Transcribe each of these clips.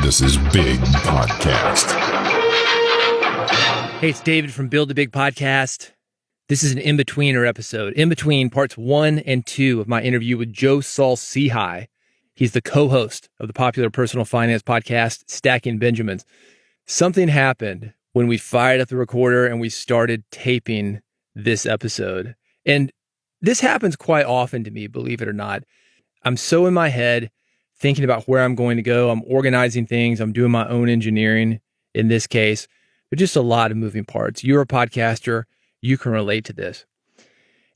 Business's Big Podcast. Hey, it's David from Build the Big Podcast. This is an in-betweener episode, in between parts 1 and 2 of my interview with Joe Saul-Sehy. He's the co-host of the popular personal finance podcast, Stacking Benjamins. Something happened when we fired up the recorder and we started taping this episode. And this happens quite often to me, believe it or not. I'm so in my head thinking about where I'm going to go. I'm organizing things. I'm doing my own engineering in this case. There's just a lot of moving parts. You're a podcaster. You can relate to this.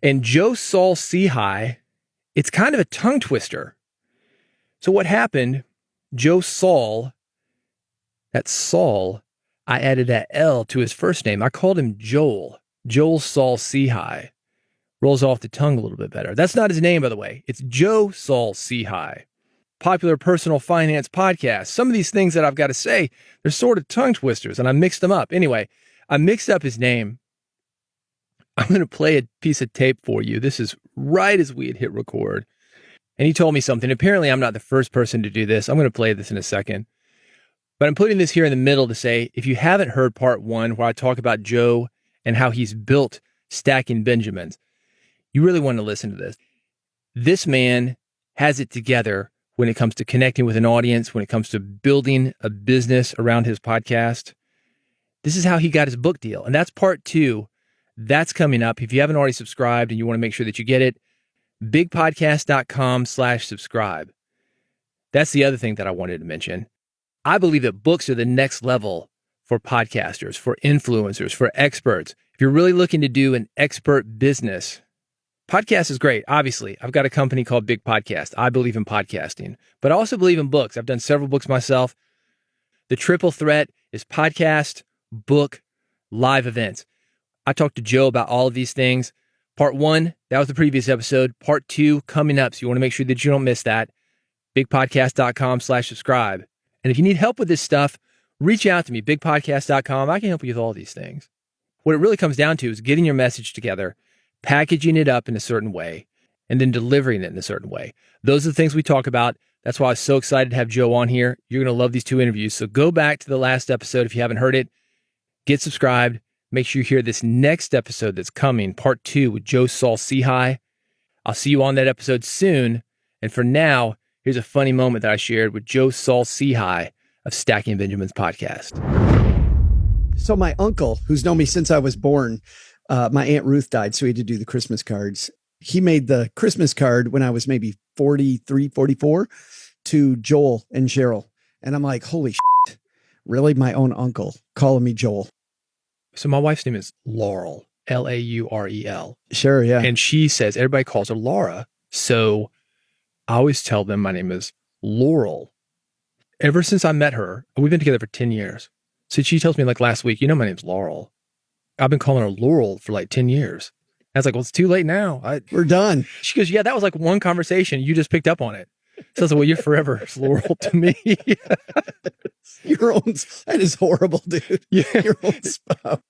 And Joe Saul-Sehy, it's kind of a tongue twister. So what happened, Joe Saul, that Saul, I added that L to his first name. I called him Joel Saul-Sehy. Rolls off the tongue a little bit better. That's not his name, by the way. It's Joe Saul-Sehy. Popular personal finance podcast. Some of these things that I've got to say, they're sort of tongue twisters, and I mixed them up. Anyway, I mixed up his name. I'm going to play a piece of tape for you. This is right as we had hit record. And he told me something. Apparently, I'm not the first person to do this. I'm going to play this in a second. But I'm putting this here in the middle to say, if you haven't heard part 1, where I talk about Joe and how he's built Stacking Benjamins, you really want to listen to this. This man has it together when it comes to connecting with an audience, when it comes to building a business around his podcast. This is how he got his book deal. And that's part 2. That's coming up. If you haven't already subscribed and you want to make sure that you get it, bigpodcast.com/subscribe. That's the other thing that I wanted to mention. I believe that books are the next level for podcasters, for influencers, for experts. If you're really looking to do an expert business, podcast is great. Obviously, I've got a company called Big Podcast. I believe in podcasting, but I also believe in books. I've done several books myself. The triple threat is podcast, book, live events. I talked to Joe about all of these things. Part 1, that was the previous episode. Part 2 coming up. So you want to make sure that you don't miss that. Bigpodcast.com/subscribe. And if you need help with this stuff, reach out to me, bigpodcast.com. I can help you with all these things. What it really comes down to is getting your message together, packaging it up in a certain way, and then delivering it in a certain way. Those are the things we talk about. That's why I was so excited to have Joe on here. You're going to love these 2 interviews. So go back to the last episode if you haven't heard it. Get subscribed. Make sure you hear this next episode that's coming, part 2 with Joe Saul-Sehy. I'll see you on that episode soon. And for now, here's a funny moment that I shared with Joe Saul-Sehy of Stacking Benjamins podcast. So my uncle, who's known me since I was born, my Aunt Ruth died, so he had to do the Christmas cards. He made the Christmas card when I was maybe 43, 44 to Joel and Cheryl. And I'm like, holy shit, really? My own uncle calling me Joel. So my wife's name is Laurel, Laurel. Sure, yeah. And she says, everybody calls her Laura. So I always tell them my name is Laurel. Ever since I met her, we've been together for 10 years. So she tells me like last week, my name's Laurel. I've been calling her Laurel for like 10 years. I was like, well, it's too late now. We're done. She goes, yeah, that was like one conversation. You just picked up on it. So I was like, well, you're forever Laurel to me. That is horrible, dude. Yeah. Your own spouse.